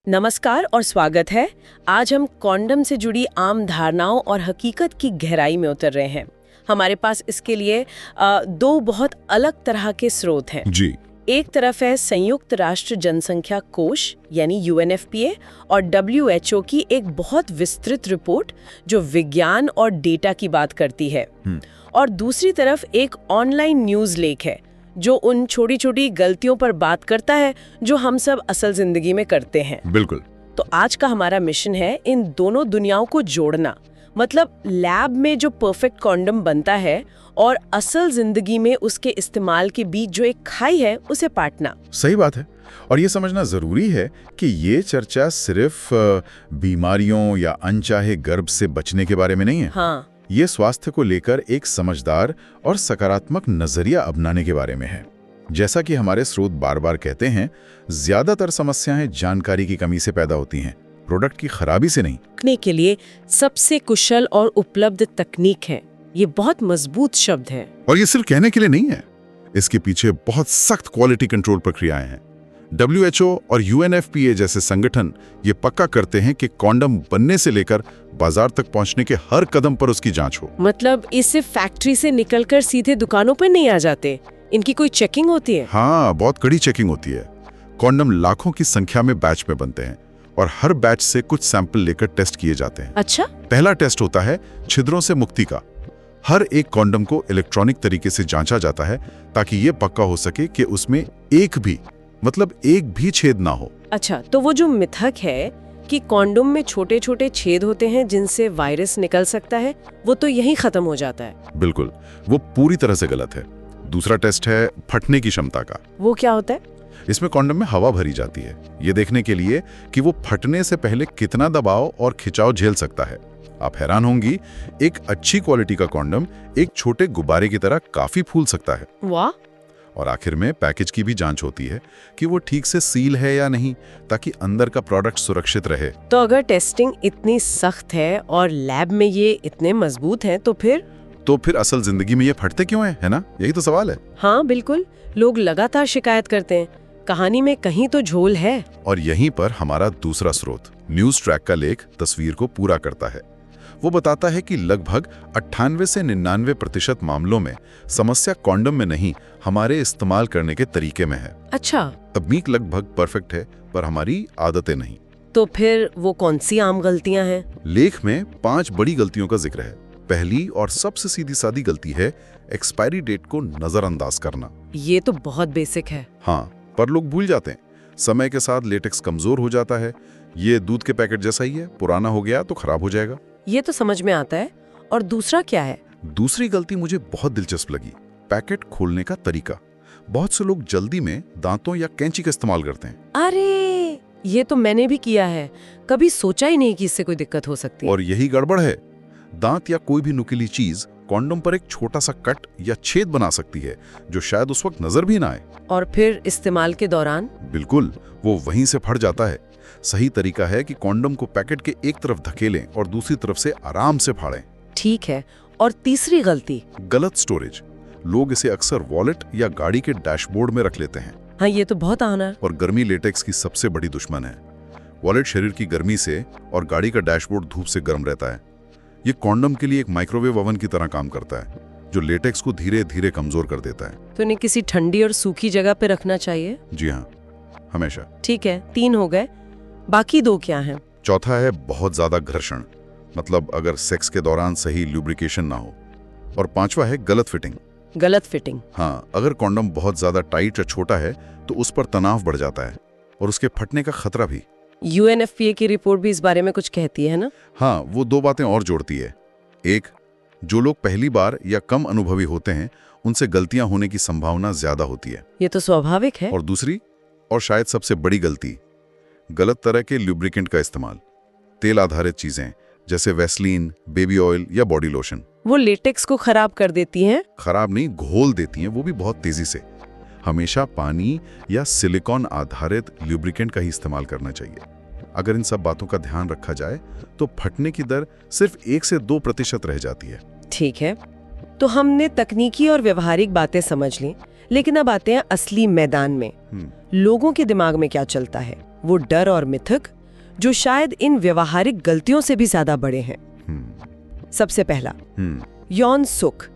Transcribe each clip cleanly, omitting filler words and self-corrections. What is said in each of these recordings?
नमस्कार और स्वागत है। आज हम कॉन्डम से जुड़ी आम धारणाओं और हकीकत की गहराई में उतर रहे हैं। हमारे पास इसके लिए दो बहुत अलग तरह के स्रोत हैं जी। एक तरफ है संयुक्त राष्ट्र जनसंख्या कोष यानी UNFPA और WHO की एक बहुत विस्तृत रिपोर्ट जो विज्ञान और डेटा की बात करती है। और दूसरी तरफ एक ऑनलाइन न्यूज़ लेख है जो उन छोटी छोटी गलतियों पर बात करता है जो हम सब असल जिंदगी में करते हैं। बिल्कुल। तो आज का हमारा मिशन है इन दोनों दुनियाओं को जोड़ना, मतलब लैब में जो परफेक्ट कॉन्डम बनता है और असल जिंदगी में उसके इस्तेमाल के बीच जो एक खाई है उसे पाटना। सही बात है। और ये समझना जरूरी है कि ये चर्चा सिर्फ बीमारियों या अनचाहे गर्भ से बचने के बारे में नहीं है। हाँ, ये स्वास्थ्य को लेकर एक समझदार और सकारात्मक नजरिया अपनाने के बारे में है। जैसा कि हमारे स्रोत बार बार कहते हैं, ज्यादातर समस्याएं जानकारी की कमी से पैदा होती हैं, प्रोडक्ट की खराबी से नहीं। रखने के लिए सबसे कुशल और उपलब्ध तकनीक है। ये बहुत मजबूत शब्द है। और ये सिर्फ कहने के लिए नहीं है, इसके पीछे बहुत सख्त क्वालिटी कंट्रोल प्रक्रियाएं हैं। WHO और UNFPA जैसे संगठन ये पक्का करते हैं कि कॉन्डम बनने से लेकर बाजार तक पहुंचने के हर कदम पर उसकी जांच हो। मतलब इससे फैक्ट्री से निकलकर सीधे दुकानों पर नहीं आ जाते, इनकी कोई चेकिंग होती है? हाँ, बहुत कड़ी चेकिंग होती है। कॉन्डम लाखों की संख्या में बैच में बनते हैं और हर बैच से कुछ सैंपल लेकर टेस्ट किए जाते हैं। अच्छा। पहला टेस्ट होता है छिद्रों से मुक्ति का। हर एक कॉन्डम को इलेक्ट्रॉनिक तरीके से जांचा जाता है ताकि ये पक्का हो सके कि उसमें एक भी छेद ना हो। अच्छा, तो वो जो मिथक है कि कॉन्डोम में छोटे छोटे छेद होते हैं जिनसे वायरस निकल सकता है, वो तो यहीं खत्म हो जाता है। बिल्कुल, वो पूरी तरह से गलत है। दूसरा टेस्ट है फटने की क्षमता का। वो क्या होता है? इसमें कॉन्डम में हवा भरी जाती है, ये देखने के लिए कि वो फटने से पहले कितना दबाव और खिंचाव झेल सकता है। आप हैरान होंगी, एक अच्छी क्वालिटी का कॉन्डम एक छोटे गुब्बारे की तरह काफी फूल सकता है। वाह। और आखिर में पैकेज की भी जांच होती है कि वो ठीक से सील है या नहीं, ताकि अंदर का प्रोडक्ट सुरक्षित रहे। तो अगर टेस्टिंग इतनी सख्त है और लैब में ये इतने मजबूत हैं, तो फिर असल जिंदगी में ये फटते क्यों हैं, है ना? यही तो सवाल है। हाँ बिल्कुल, लोग लगातार शिकायत करते हैं। कहानी में कहीं तो झोल है। और यहीं पर हमारा दूसरा स्रोत न्यूज ट्रैक का लेख तस्वीर को पूरा करता है। वो बताता है कि लगभग 98 से 99% मामलों में समस्या कॉन्डम में नहीं, हमारे इस्तेमाल करने के तरीके में है। अच्छा। तकनीक लगभग परफेक्ट है, पर हमारी आदतें नहीं। तो फिर वो कौन सी आम गलतियां हैं? लेख में 5 बड़ी गलतियों का जिक्र है। पहली और सबसे सीधी सादी गलती है एक्सपायरी डेट को नजरअंदाज करना। ये तो बहुत बेसिक है। हाँ, पर लोग भूल जाते हैं। समय के साथ लेटेक्स कमजोर हो जाता है। ये दूध के पैकेट जैसा ही है, पुराना हो गया तो खराब हो जाएगा। ये तो समझ में आता है। और दूसरा क्या है? दूसरी गलती मुझे बहुत दिलचस्प लगी, पैकेट खोलने का तरीका। बहुत से लोग जल्दी में दांतों या कैंची का इस्तेमाल करते हैं। अरे, ये तो मैंने भी किया है। कभी सोचा ही नहीं कि इससे कोई दिक्कत हो सकती है। और यही गड़बड़ है। दांत या कोई भी नुकीली चीज कॉन्डम पर एक छोटा सा कट या छेद बना सकती है, जो शायद उस वक्त नजर भी ना आए। और फिर इस्तेमाल के दौरान बिल्कुल, वो वहीं से फट जाता है। सही तरीका है कि कॉन्डम को पैकेट के एक तरफ धकेलें और दूसरी तरफ से आराम से फाड़ें। ठीक है। और तीसरी गलती? गलत स्टोरेज। लोग इसे अक्सर वॉलेट या गाड़ी के डैशबोर्ड में रख लेते हैं। हाँ, ये तो बहुत आम है। और गर्मी लेटेक्स की सबसे बड़ी दुश्मन है। वॉलेट शरीर की गर्मी से और गाड़ी का डैशबोर्ड धूप से गर्म रहता है। ये कॉन्डम के लिए एक माइक्रोवेव ओवन की तरह काम करता है, जो लेटेक्स को धीरे धीरे कमजोर कर देता है। तो इन्हें किसी ठंडी और सूखी जगह पे रखना चाहिए? जी हाँ, हमेशा। ठीक है, 3 हो गए। बाकी 2 क्या हैं? चौथा है बहुत ज्यादा घर्षण, मतलब अगर सेक्स के दौरान सही ल्यूब्रिकेशन ना हो। और 5वां है गलत फिटिंग। गलत फिटिंग? हाँ, अगर कॉन्डम बहुत ज्यादा टाइट या छोटा है तो उस पर तनाव बढ़ जाता है और उसके फटने का खतरा भी। UNFPA की रिपोर्ट भी इस बारे में कुछ कहती है ना? हाँ, वो 2 बातें और जोड़ती है। एक, जो लोग पहली बार या कम अनुभवी होते हैं उनसे गलतियां होने की संभावना ज्यादा होती है। ये तो स्वाभाविक है। और दूसरी और शायद सबसे बड़ी गलती, गलत तरह के ल्यूब्रिकेंट का इस्तेमाल। तेल आधारित चीजें जैसे वैसलीन, बेबी ऑयल या बॉडी लोशन, वो लेटेक्स को खराब कर देती हैं। खराब नहीं, घोल देती हैं, वो भी बहुत तेजी से। हमेशा पानी या सिलिकॉन आधारित ल्यूब्रिकेंट का ही इस्तेमाल करना चाहिए। अगर इन सब बातों का ध्यान रखा जाए तो फटने की दर सिर्फ 1 से 2% रह जाती है। ठीक है, तो हमने तकनीकी और व्यवहारिक बातें समझ ली, लेकिन अब आते हैं असली मैदान में। लोगों के दिमाग में क्या चलता है? वो डर और मिथक जो शायद इन व्यवहारिक गलतियों से भी ज्यादा बड़े हैं। सबसे पहला, यौन सुख।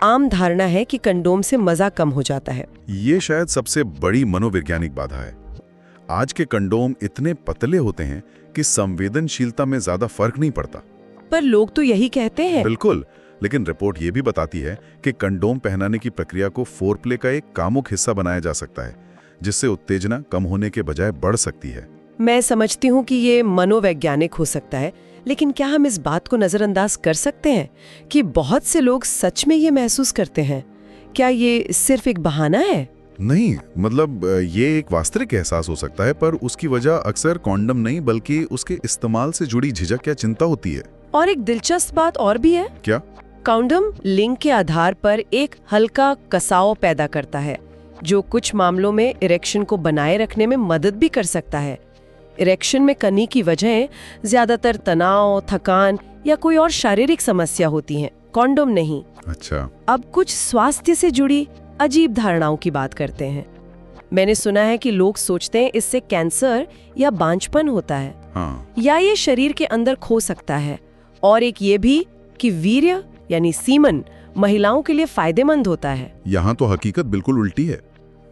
आम धारणा है कि कंडोम से मजा कम हो जाता है। ये शायद सबसे बड़ी मनोवैज्ञानिक बाधा है। आज के कंडोम इतने पतले होते हैं कि संवेदनशीलता में ज्यादा फर्क नहीं पड़ता। पर लोग तो यही कहते हैं। बिल्कुल, लेकिन रिपोर्ट ये भी बताती है कि कंडोम पहनाने की प्रक्रिया को फोरप्ले का एक कामुक हिस्सा बनाया जा सकता है, जिससे उत्तेजना कम होने के बजाय बढ़ सकती है। मैं समझती हूँ कि ये मनोवैज्ञानिक हो सकता है, लेकिन क्या हम इस बात को नजरअंदाज कर सकते हैं कि बहुत से लोग सच में ये महसूस करते हैं? क्या ये सिर्फ एक बहाना है? नहीं, मतलब ये एक वास्तविक एहसास हो सकता है, पर उसकी वजह अक्सर कॉन्डम नहीं बल्कि उसके इस्तेमाल से जुड़ी झिझक या चिंता होती है। और एक दिलचस्प बात और भी है। क्या? कॉन्डम लिंग के आधार पर एक हल्का कसाव पैदा करता है, जो कुछ मामलों में इरेक्शन को बनाए रखने में मदद भी कर सकता है। इरेक्शन में कमी की वजह ज्यादातर तनाव, थकान या कोई और शारीरिक समस्या होती हैं, कॉन्डोम नहीं। अच्छा। अब कुछ स्वास्थ्य से जुड़ी अजीब धारणाओं की बात करते हैं। मैंने सुना है कि लोग सोचते हैं इससे कैंसर या बांझपन होता है। हाँ। या ये शरीर के अंदर खो सकता है। और एक ये भी कि वीर्य यानी सीमन महिलाओं के लिए फायदेमंद होता है। यहाँ तो हकीकत बिल्कुल उल्टी है।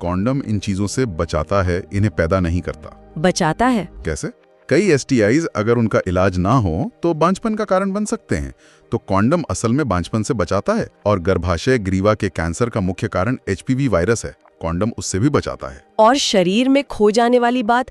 कॉन्डम इन चीजों से बचाता है, इन्हें पैदा नहीं करता। बचाता है? कैसे? कई STIs अगर उनका इलाज ना हो तो बांझपन का कारण बन सकते हैं, तो कॉन्डम असल में बांझपन से बचाता है। और गर्भाशय ग्रीवा के कैंसर का मुख्य कारण HPV वायरस है, कॉन्डम उससे भी बचाता है। और शरीर में खो जाने वाली बात,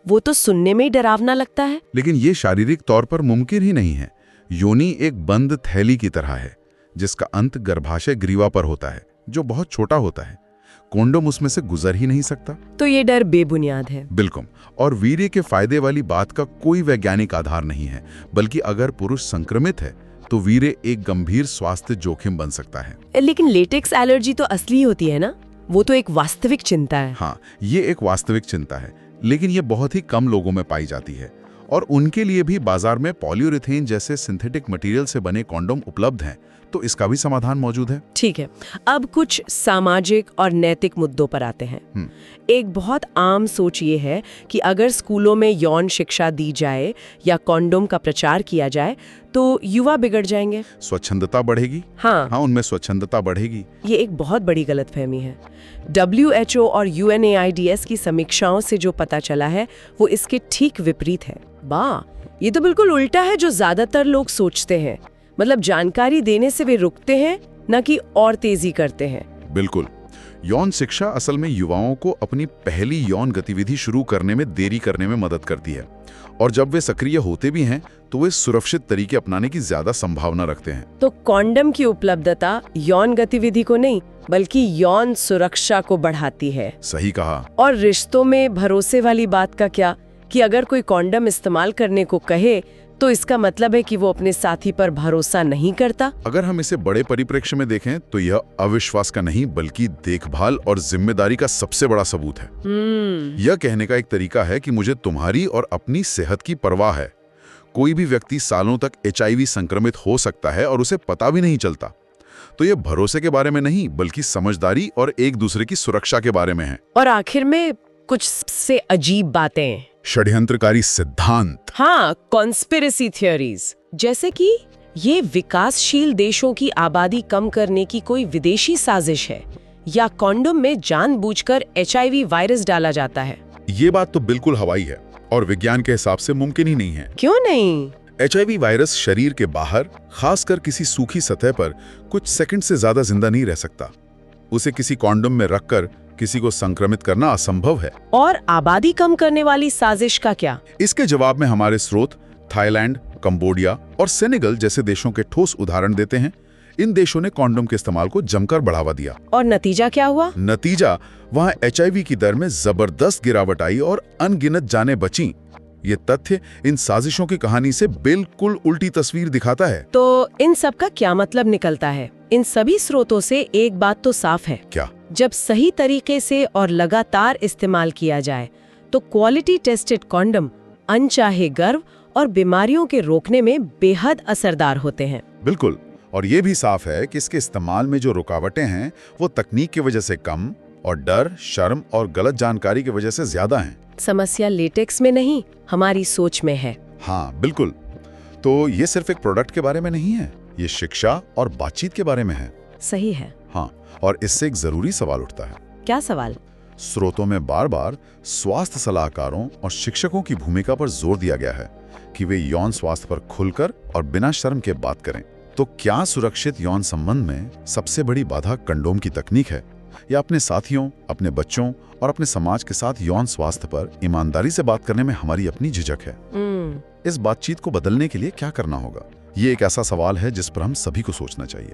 वो तो सुनने में ही डरावना लगता है। लेकिन ये शारीरिक तौर पर मुमकिन ही नहीं है। योनि एक बंद थैली की तरह है, जिसका अंत गर्भाशय ग्रीवा पर होता है, जो बहुत छोटा होता है। कॉन्डोम उसमें से गुजर ही नहीं सकता। तो ये डर बेबुनियाद है। बिल्कुल। और वीर्य के फायदे वाली बात का कोई वैज्ञानिक आधार नहीं है, बल्कि अगर पुरुष संक्रमित है तो वीर्य एक गंभीर स्वास्थ्य जोखिम बन सकता है। लेकिन लेटेक्स एलर्जी तो असली होती है ना, वो तो एक वास्तविक चिंता है। हाँ, ये एक वास्तविक चिंता है, लेकिन ये बहुत ही कम लोगों में पाई जाती है। और उनके लिए भी बाजार में पॉलीयूरेथेन जैसे सिंथेटिक मटेरियल से बने कॉन्डोम उपलब्ध हैं, तो इसका भी समाधान मौजूद है। ठीक है, अब कुछ सामाजिक और नैतिक मुद्दों पर आते हैं। एक बहुत आम सोच ये है कि अगर स्कूलों में यौन शिक्षा दी जाए या कॉन्डोम का प्रचार किया जाए तो युवा बिगड़ जाएंगे, स्वच्छंदता बढ़ेगी। हाँ, उनमें स्वच्छंदता बढ़ेगी। ये एक बहुत बड़ी गलतफहमी है। WHO और UNAIDS की समीक्षाओं से जो पता चला है वो इसके ठीक विपरीत है। ये तो बिल्कुल उल्टा है जो ज्यादातर लोग सोचते हैं। मतलब जानकारी देने से वे रुकते हैं, न कि और तेजी करते हैं। बिल्कुल। यौन शिक्षा असल में युवाओं को अपनी पहली यौन गतिविधि शुरू करने में देरी करने में मदद करती है, और जब वे सक्रिय होते भी हैं तो वे सुरक्षित तरीके अपनाने की ज्यादा संभावना रखते हैं। तो कॉन्डम की उपलब्धता यौन गतिविधि को नहीं बल्कि यौन सुरक्षा को बढ़ाती है। सही कहा। और रिश्तों में भरोसे वाली बात का क्या, कि अगर कोई कॉन्डम इस्तेमाल करने को कहे तो इसका मतलब है कि वो अपने साथी पर भरोसा नहीं करता। अगर हम इसे बड़े परिप्रेक्ष्य में देखें तो यह अविश्वास का नहीं बल्कि देखभाल और जिम्मेदारी का सबसे बड़ा सबूत है। यह कहने का एक तरीका है कि मुझे तुम्हारी और अपनी सेहत की परवाह है। कोई भी व्यक्ति सालों तक HIV संक्रमित हो सकता है और उसे पता भी नहीं चलता। तो यह भरोसे के बारे में नहीं बल्कि समझदारी और एक दूसरे की सुरक्षा के बारे में है। और आखिर में कुछ से अजीब बातें, षड्यंत्रकारी सिद्धांत। हाँ, कॉन्स्पिरेसी थियोरीज, जैसे कि ये विकासशील देशों की आबादी कम करने की कोई विदेशी साजिश है, या कॉन्डोम में जानबूझकर HIV वायरस डाला जाता है। ये बात तो बिल्कुल हवाई है और विज्ञान के हिसाब से मुमकिन ही नहीं है। क्यों नहीं? HIV वायरस शरीर के बाहर, खासकर किसी सूखी सतह पर कुछ सेकंड से ज्यादा जिंदा नहीं रह सकता। उसे किसी कॉन्डोम में रखकर किसी को संक्रमित करना असंभव है। और आबादी कम करने वाली साजिश का क्या? इसके जवाब में हमारे स्रोत थाईलैंड, कंबोडिया और सेनेगल जैसे देशों के ठोस उदाहरण देते हैं। इन देशों ने कॉन्डोम के इस्तेमाल को जमकर बढ़ावा दिया। और नतीजा क्या हुआ? नतीजा, वहां HIV की दर में जबरदस्त गिरावट आई और अनगिनत जानें बचीं। ये तथ्य इन साजिशों की कहानी से बिल्कुल उल्टी तस्वीर दिखाता है। तो इन सब का क्या मतलब निकलता है? इन सभी स्रोतों से एक बात तो साफ है। क्या? जब सही तरीके से और लगातार इस्तेमाल किया जाए तो क्वालिटी टेस्टेड कॉन्डम अनचाहे गर्भ और बीमारियों के रोकने में बेहद असरदार होते हैं। बिल्कुल। और ये भी साफ है कि इसके इस्तेमाल में जो रुकावटें हैं वो तकनीक की वजह से कम और डर, शर्म और गलत जानकारी की वजह से ज्यादा हैं। समस्या लेटेक्स में नहीं, हमारी सोच में है। हाँ बिल्कुल। तो ये सिर्फ एक प्रोडक्ट के बारे में नहीं है, ये शिक्षा और बातचीत के बारे में है। सही है। हाँ, और इससे एक जरूरी सवाल उठता है। क्या सवाल? स्रोतों में बार बार स्वास्थ्य सलाहकारों और शिक्षकों की भूमिका पर जोर दिया गया है कि वे यौन स्वास्थ्य पर खुलकर और बिना शर्म के बात करें। तो क्या सुरक्षित यौन संबंध में सबसे बड़ी बाधा कंडोम की तकनीक है, या अपने साथियों, अपने बच्चों और अपने समाज के साथ यौन स्वास्थ्य पर ईमानदारी से बात करने में हमारी अपनी झिझक है? इस बातचीत को बदलने के लिए क्या करना होगा? ये एक ऐसा सवाल है जिस पर हम सभी को सोचना चाहिए।